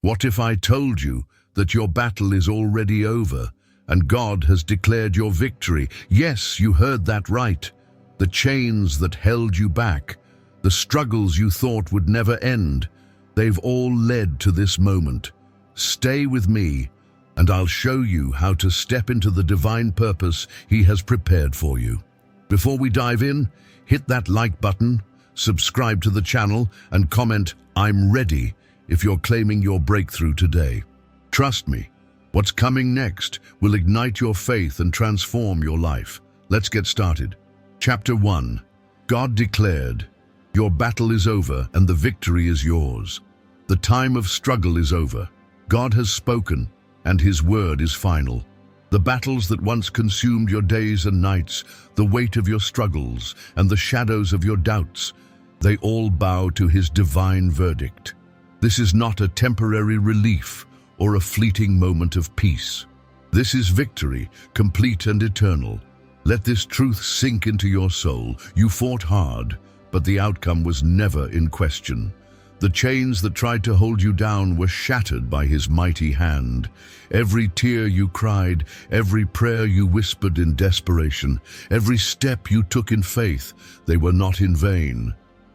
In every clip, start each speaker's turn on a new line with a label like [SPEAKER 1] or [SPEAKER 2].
[SPEAKER 1] What if I told you that your battle is already over and God has declared your victory? Yes, you heard that right. The chains that held you back, the struggles you thought would never end, they've all led to this moment. Stay with me, and I'll show you how to step into the divine purpose He has prepared for you. Before we dive in, hit that like button, subscribe to the channel, and comment, "I'm ready," if you're claiming your breakthrough today. Trust me, what's coming next will ignite your faith and transform your life. Let's get started. Chapter 1. God declared, "Your battle is over and the victory is yours." The time of struggle is over. God has spoken, and His word is final. The battles that once consumed your days and nights, the weight of your struggles, and the shadows of your doubts, they all bow to His divine verdict. This is not a temporary relief or a fleeting moment of peace. This is victory, complete and eternal. Let this truth sink into your soul. You fought hard, but the outcome was never in question. The chains that tried to hold you down were shattered by His mighty hand. Every tear you cried, every prayer you whispered in desperation, every step you took in faith, they were not in vain.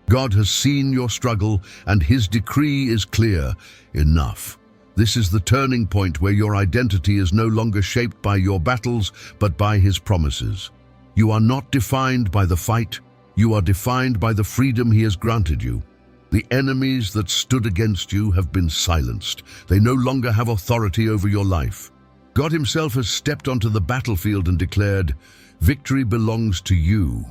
[SPEAKER 1] God has seen your struggle, and His decree is clear: enough. This is the turning point where your identity is no longer shaped by your battles, but by His promises. You are not defined by the fight. You are defined by the freedom He has granted you. The enemies that stood against you have been silenced. They no longer have authority over your life. God Himself has stepped onto the battlefield and declared, "Victory belongs to you."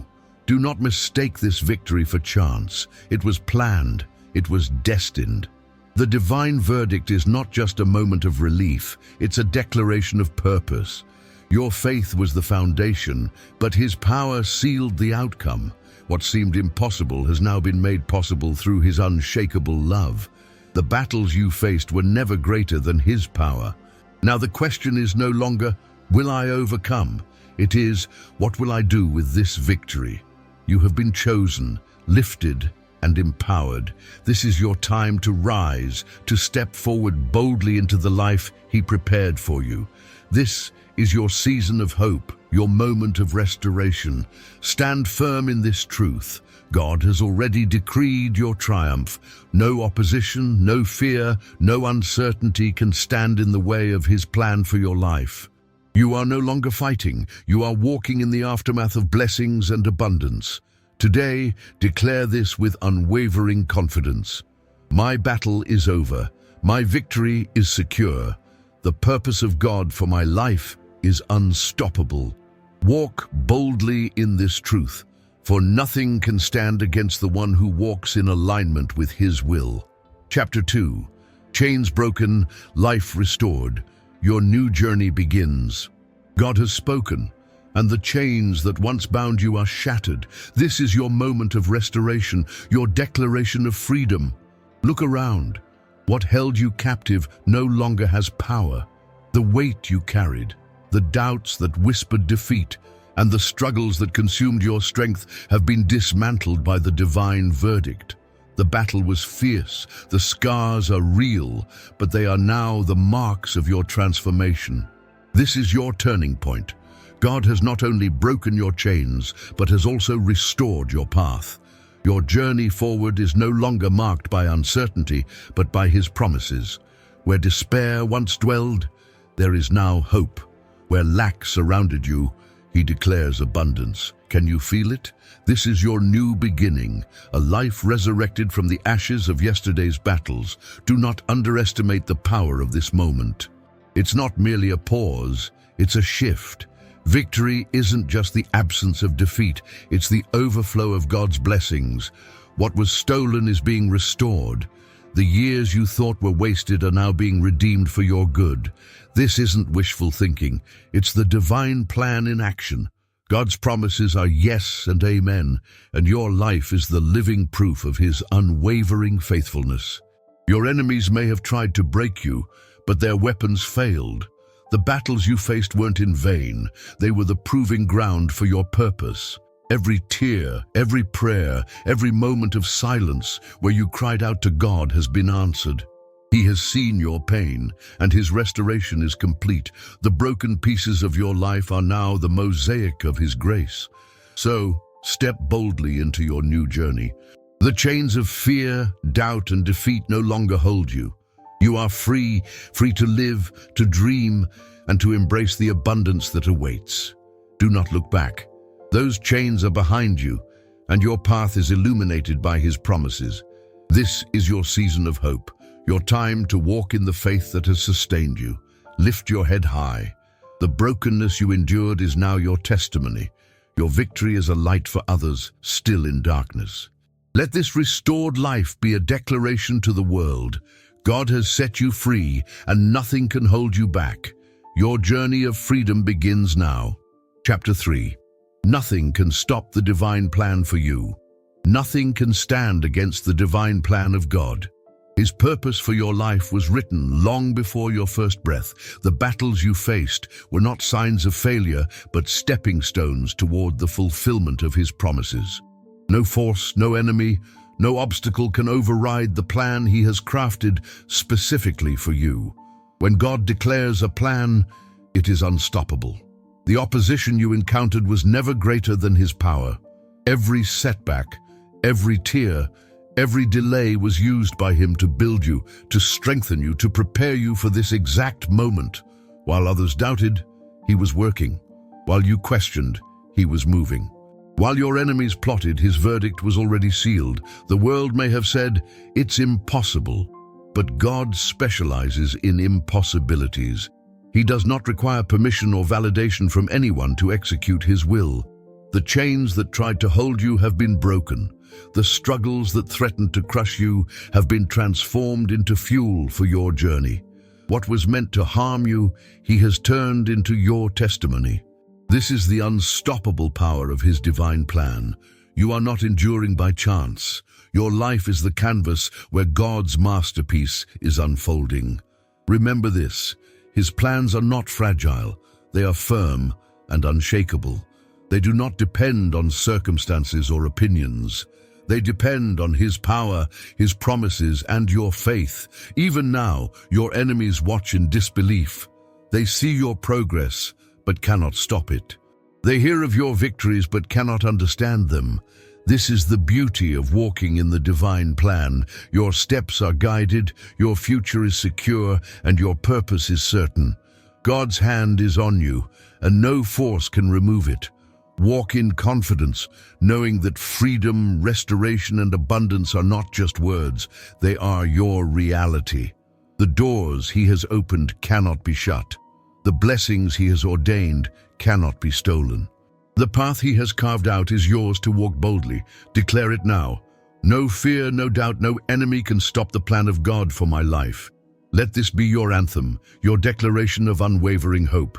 [SPEAKER 1] Do not mistake this victory for chance. It was planned. It was destined. The divine verdict is not just a moment of relief. It's a declaration of purpose. Your faith was the foundation, but His power sealed the outcome. What seemed impossible has now been made possible through His unshakable love. The battles you faced were never greater than His power. Now the question is no longer, "Will I overcome?" It is, "What will I do with this victory?" You have been chosen, lifted, and empowered. This is your time to rise, to step forward boldly into the life He prepared for you. This is your season of hope, your moment of restoration. Stand firm in this truth. God has already decreed your triumph. No opposition, no fear, no uncertainty can stand in the way of His plan for your life. You are no longer fighting. You are walking in the aftermath of blessings and abundance. Today, declare this with unwavering confidence. My battle is over. My victory is secure. The purpose of God for my life is unstoppable. Walk boldly in this truth, for nothing can stand against the one who walks in alignment with His will. Chapter 2. Chains broken, life restored. Your new journey begins. God has spoken, and the chains that once bound you are shattered. This is your moment of restoration, your declaration of freedom. Look around. What held you captive no longer has power. The weight you carried, the doubts that whispered defeat, and the struggles that consumed your strength have been dismantled by the divine verdict. The battle was fierce, the scars are real, but they are now the marks of your transformation. This is your turning point. God has not only broken your chains, but has also restored your path. Your journey forward is no longer marked by uncertainty, but by His promises. Where despair once dwelled, there is now hope. Where lack surrounded you, He declares abundance. Can you feel it? This is your new beginning, a life resurrected from the ashes of yesterday's battles. Do not underestimate the power of this moment. It's not merely a pause, it's a shift. Victory isn't just the absence of defeat, it's the overflow of God's blessings. What was stolen is being restored. The years you thought were wasted are now being redeemed for your good. This isn't wishful thinking, it's the divine plan in action. God's promises are yes and amen, and your life is the living proof of His unwavering faithfulness. Your enemies may have tried to break you, but their weapons failed. The battles you faced weren't in vain. They were the proving ground for your purpose. Every tear, every prayer, every moment of silence where you cried out to God has been answered. He has seen your pain, and his restoration is complete. The broken pieces of your life are now the mosaic of his grace. So, step boldly into your new journey. The chains of fear, doubt, and defeat no longer hold you. You are free to live, to dream, and to embrace the abundance that awaits. Do not look back. Those chains are behind you, and your path is illuminated by his promises. This is your season of hope, your time to walk in the faith that has sustained you. Lift your head high. The brokenness you endured is now your testimony. Your victory is a light for others still in darkness. Let this restored life be a declaration to the world. God has set you free, and nothing can hold you back. Your journey of freedom begins now. Chapter 3. Nothing can stop the divine plan for you. Nothing can stand against the divine plan of God. His purpose for your life was written long before your first breath. The battles you faced were not signs of failure, but stepping stones toward the fulfillment of his promises. No force, no enemy, no obstacle can override the plan he has crafted specifically for you. When God declares a plan, it is unstoppable. The opposition you encountered was never greater than his power. Every setback, every tear, every delay was used by him to build you, to strengthen you, to prepare you for this exact moment. While others doubted, he was working. While you questioned, he was moving. While your enemies plotted, his verdict was already sealed. The world may have said, "It's impossible," but God specializes in impossibilities. He does not require permission or validation from anyone to execute his will. The chains that tried to hold you have been broken. The struggles that threatened to crush you have been transformed into fuel for your journey. What was meant to harm you, he has turned into your testimony. This is the unstoppable power of his divine plan. You are not enduring by chance. Your life is the canvas where God's masterpiece is unfolding. Remember this: his plans are not fragile. They are firm and unshakable. They do not depend on circumstances or opinions. They depend on his power, his promises, and your faith. Even now, your enemies watch in disbelief. They see your progress, but cannot stop it. They hear of your victories, but cannot understand them. This is the beauty of walking in the divine plan. Your steps are guided, your future is secure, and your purpose is certain. God's hand is on you, and no force can remove it. Walk in confidence, knowing that freedom, restoration, and abundance are not just words, they are your reality. The doors he has opened cannot be shut. The blessings he has ordained cannot be stolen. The path he has carved out is yours to walk boldly. Declare it now. No fear, no doubt, no enemy can stop the plan of God for my life. Let this be your anthem, your declaration of unwavering hope.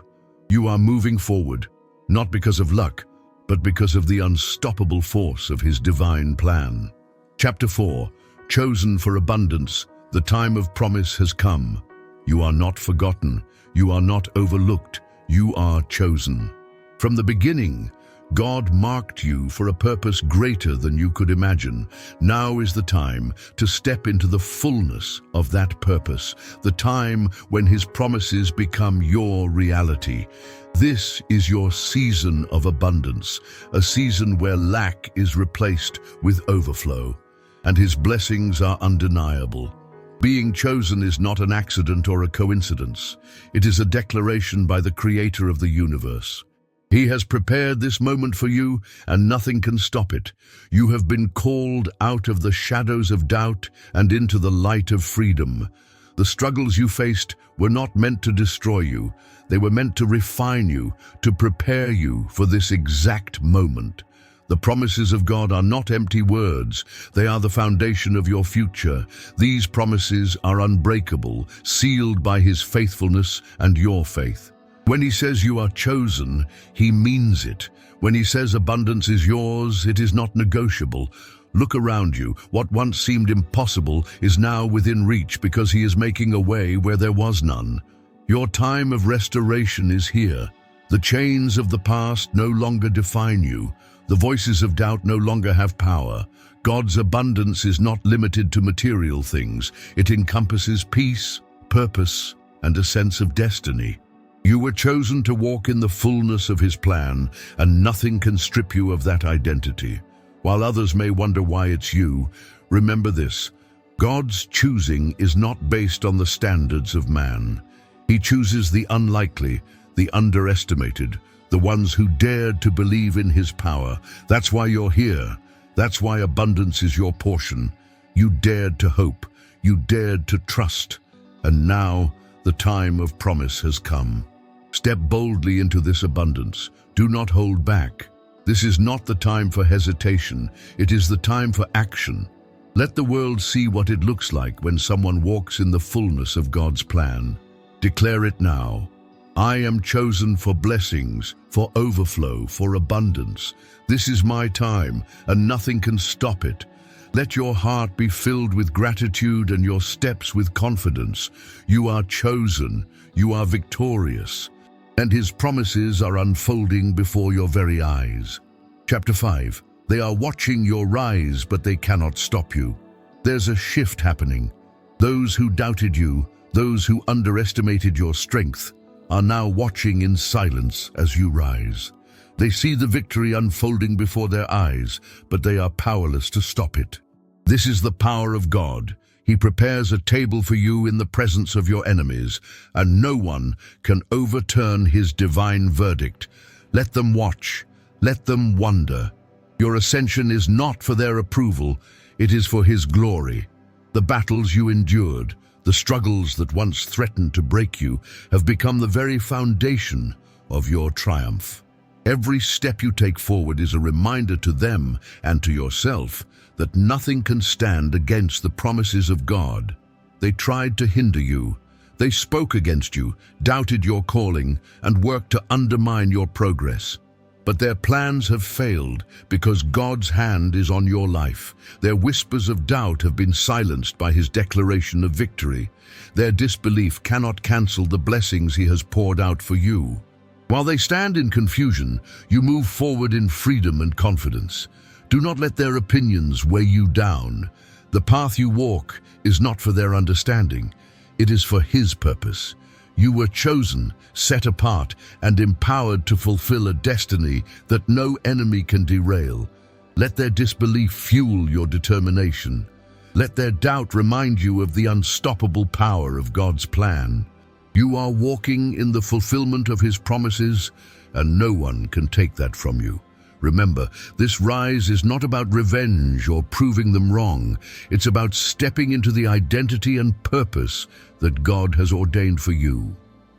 [SPEAKER 1] You are moving forward, not because of luck, but because of the unstoppable force of his divine plan. Chapter 4. Chosen for abundance. The time of promise has come. You are not forgotten. You are not overlooked. You are chosen. From the beginning, God marked you for a purpose greater than you could imagine. Now is the time to step into the fullness of that purpose, the time when his promises become your reality. This is your season of abundance, a season where lack is replaced with overflow, and his blessings are undeniable. Being chosen is not an accident or a coincidence. It is a declaration by the Creator of the universe. He has prepared this moment for you, and nothing can stop it. You have been called out of the shadows of doubt and into the light of freedom. The struggles you faced were not meant to destroy you. They were meant to refine you, to prepare you for this exact moment. The promises of God are not empty words. They are the foundation of your future. These promises are unbreakable, sealed by his faithfulness and your faith. When he says you are chosen, he means it. When he says abundance is yours, it is not negotiable. Look around you. What once seemed impossible is now within reach because he is making a way where there was none. Your time of restoration is here. The chains of the past no longer define you. The voices of doubt no longer have power. God's abundance is not limited to material things. It encompasses peace, purpose, and a sense of destiny. You were chosen to walk in the fullness of His plan, and nothing can strip you of that identity. While others may wonder why it's you, remember this: God's choosing is not based on the standards of man. He chooses the unlikely, the underestimated, the ones who dared to believe in His power. That's why you're here. That's why abundance is your portion. You dared to hope. You dared to trust. And now the time of promise has come. Step boldly into this abundance. Do not hold back. This is not the time for hesitation. It is the time for action. Let the world see what it looks like when someone walks in the fullness of God's plan. Declare it now. I am chosen for blessings, for overflow, for abundance. This is my time, and nothing can stop it. Let your heart be filled with gratitude and your steps with confidence. You are chosen. You are victorious. And His promises are unfolding before your very eyes. Chapter 5. They are watching your rise, but they cannot stop you. There's a shift happening. Those who doubted you, those who underestimated your strength, are now watching in silence as you rise. They see the victory unfolding before their eyes, but they are powerless to stop it. This is the power of God. He prepares a table for you in the presence of your enemies, and no one can overturn His divine verdict. Let them watch. Let them wonder. Your ascension is not for their approval. It is for His glory. The battles you endured, the struggles that once threatened to break you, have become the very foundation of your triumph. Every step you take forward is a reminder to them and to yourself that nothing can stand against the promises of God. They tried to hinder you. They spoke against you, doubted your calling, and worked to undermine your progress. But their plans have failed because God's hand is on your life. Their whispers of doubt have been silenced by His declaration of victory. Their disbelief cannot cancel the blessings He has poured out for you. While they stand in confusion, you move forward in freedom and confidence. Do not let their opinions weigh you down. The path you walk is not for their understanding. It is for His purpose. You were chosen, set apart, and empowered to fulfill a destiny that no enemy can derail. Let their disbelief fuel your determination. Let their doubt remind you of the unstoppable power of God's plan. You are walking in the fulfillment of His promises, and no one can take that from you. Remember, this rise is not about revenge or proving them wrong. It's about stepping into the identity and purpose that God has ordained for you.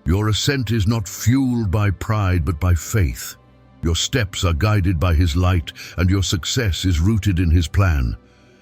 [SPEAKER 1] Your ascent is not fueled by pride, but by faith. Your steps are guided by His light, and your success is rooted in His plan.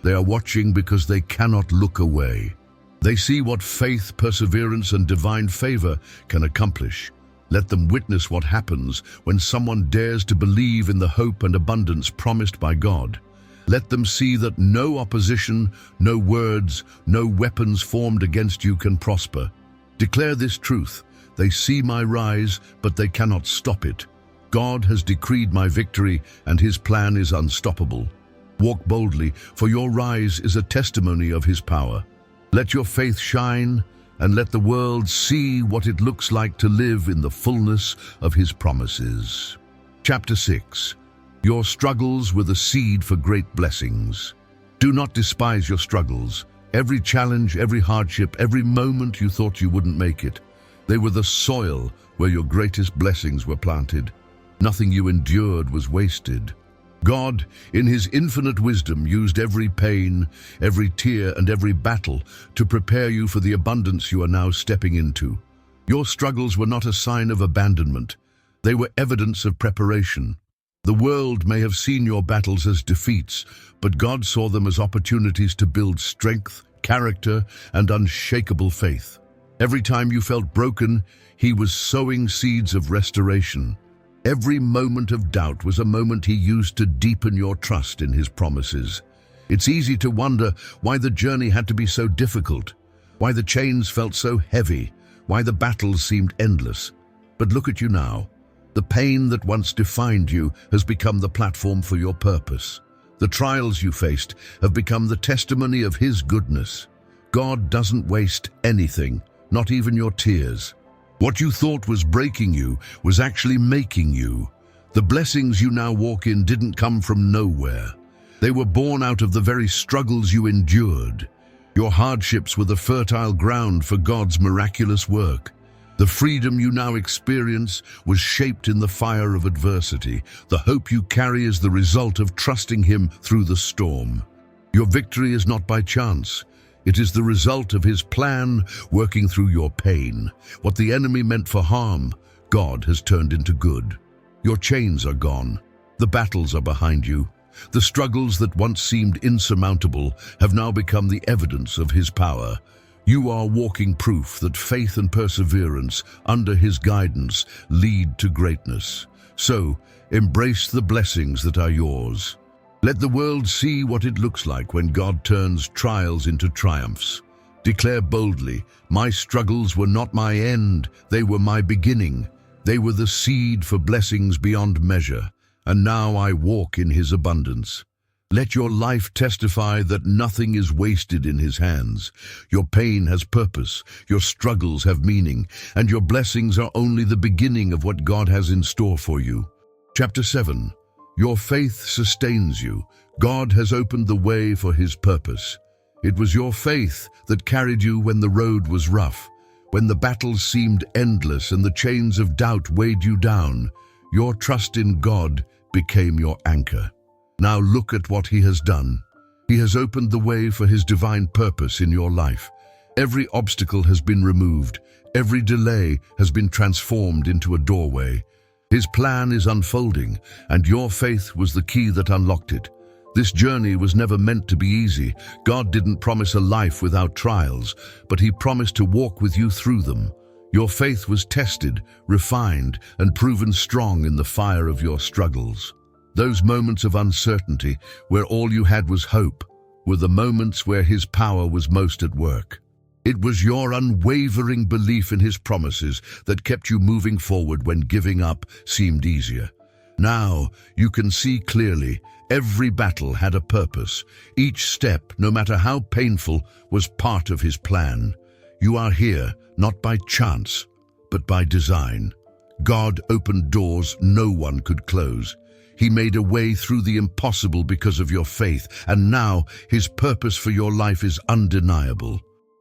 [SPEAKER 1] They are watching because they cannot look away. They see what faith, perseverance, and divine favor can accomplish. Let them witness what happens when someone dares to believe in the hope and abundance promised by God. Let them see that no opposition, no words, no weapons formed against you can prosper. Declare this truth: they see my rise, but they cannot stop it. God has decreed my victory, and His plan is unstoppable. Walk boldly, for your rise is a testimony of His power. Let your faith shine, and let the world see what it looks like to live in the fullness of His promises. Chapter 6. Your struggles were the seed for great blessings. Do not despise your struggles. Every challenge, every hardship, every moment you thought you wouldn't make it, they were the soil where your greatest blessings were planted. Nothing you endured was wasted. God, in His infinite wisdom, used every pain, every tear, and every battle to prepare you for the abundance you are now stepping into. Your struggles were not a sign of abandonment. They were evidence of preparation. The world may have seen your battles as defeats, but God saw them as opportunities to build strength, character, and unshakable faith. Every time you felt broken, He was sowing seeds of restoration. Every moment of doubt was a moment He used to deepen your trust in His promises. It's easy to wonder why the journey had to be so difficult, why the chains felt so heavy, why the battles seemed endless. But look at you now. The pain that once defined you has become the platform for your purpose. The trials you faced have become the testimony of His goodness. God doesn't waste anything, not even your tears. What you thought was breaking you was actually making you. The blessings you now walk in didn't come from nowhere. They were born out of the very struggles you endured. Your hardships were the fertile ground for God's miraculous work. The freedom you now experience was shaped in the fire of adversity. The hope you carry is the result of trusting Him through the storm. Your victory is not by chance. It is the result of His plan working through your pain. What the enemy meant for harm, God has turned into good. Your chains are gone. The battles are behind you. The struggles that once seemed insurmountable have now become the evidence of His power. You are walking proof that faith and perseverance under His guidance lead to greatness. So, embrace the blessings that are yours. Let the world see what it looks like when God turns trials into triumphs. Declare boldly, "My struggles were not my end, they were my beginning. They were the seed for blessings beyond measure, and now I walk in His abundance." Let your life testify that nothing is wasted in His hands. Your pain has purpose, your struggles have meaning, and your blessings are only the beginning of what God has in store for you. Chapter 7. Your faith sustains you. God has opened the way for His purpose. It was your faith that carried you when the road was rough, when the battles seemed endless and the chains of doubt weighed you down. Your trust in God became your anchor. Now look at what He has done. He has opened the way for His divine purpose in your life. Every obstacle has been removed. Every delay has been transformed into a doorway. His plan is unfolding, and your faith was the key that unlocked it. This journey was never meant to be easy. God didn't promise a life without trials, but He promised to walk with you through them. Your faith was tested, refined, and proven strong in the fire of your struggles. Those moments of uncertainty, where all you had was hope, were the moments where His power was most at work. It was your unwavering belief in His promises that kept you moving forward when giving up seemed easier. Now you can see clearly, every battle had a purpose. Each step, no matter how painful, was part of His plan. You are here, not by chance, but by design. God opened doors no one could close. He made a way through the impossible because of your faith, and now His purpose for your life is undeniable.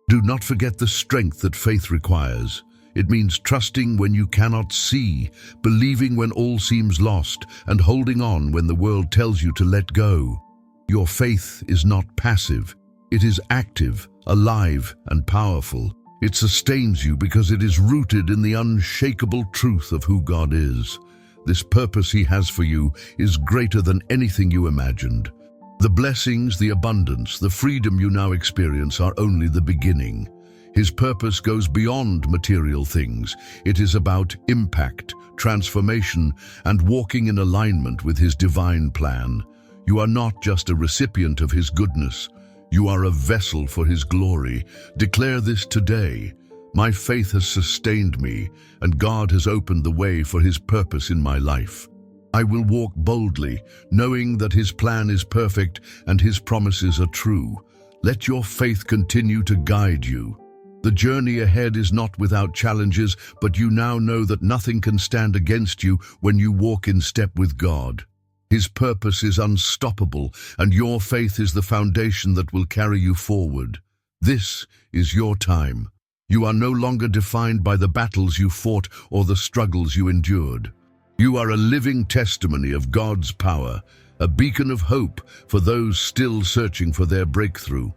[SPEAKER 1] Do not forget the strength that faith requires. It means trusting when you cannot see, believing when all seems lost, and holding on when the world tells you to let go. Your faith is not passive. It is active, alive, and powerful. It sustains you because it is rooted in the unshakable truth of who God is. This purpose He has for you is greater than anything you imagined. The blessings, the abundance, the freedom you now experience are only the beginning. His purpose goes beyond material things. It is about impact, transformation, and walking in alignment with His divine plan. You are not just a recipient of His goodness. You are a vessel for His glory. Declare this today. My faith has sustained me, and God has opened the way for His purpose in my life. I will walk boldly, knowing that His plan is perfect and His promises are true. Let your faith continue to guide you. The journey ahead is not without challenges, but you now know that nothing can stand against you when you walk in step with God. His purpose is unstoppable, and your faith is the foundation that will carry you forward. This is your time. You are no longer defined by the battles you fought or the struggles you endured. You are a living testimony of God's power, a beacon of hope for those still searching for their breakthrough.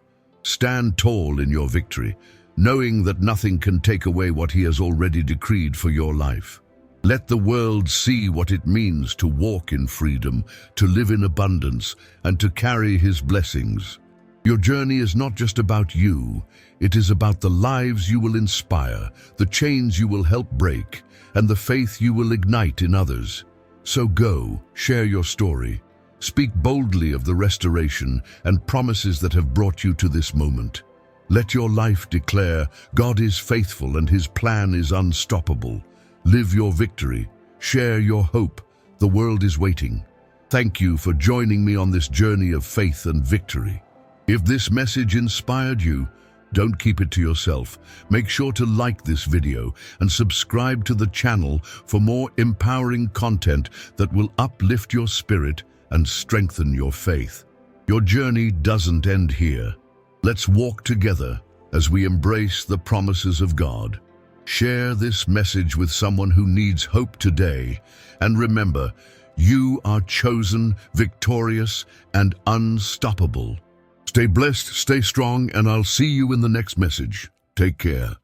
[SPEAKER 1] Stand tall in your victory, knowing that nothing can take away what He has already decreed for your life. Let the world see what it means to walk in freedom, to live in abundance, and to carry His blessings. Your journey is not just about you. It is about the lives you will inspire, the chains you will help break, and the faith you will ignite in others. So go, share your story. Speak boldly of the restoration and promises that have brought you to this moment. Let your life declare, God is faithful and His plan is unstoppable. Live your victory. Share your hope. The world is waiting. Thank you for joining me on this journey of faith and victory. If this message inspired you, don't keep it to yourself. Make sure to like this video and subscribe to the channel for more empowering content that will uplift your spirit and strengthen your faith. Your journey doesn't end here. Let's walk together as we embrace the promises of God. Share this message with someone who needs hope today. And remember, you are chosen, victorious, and unstoppable. Stay blessed, stay strong, and I'll see you in the next message. Take care.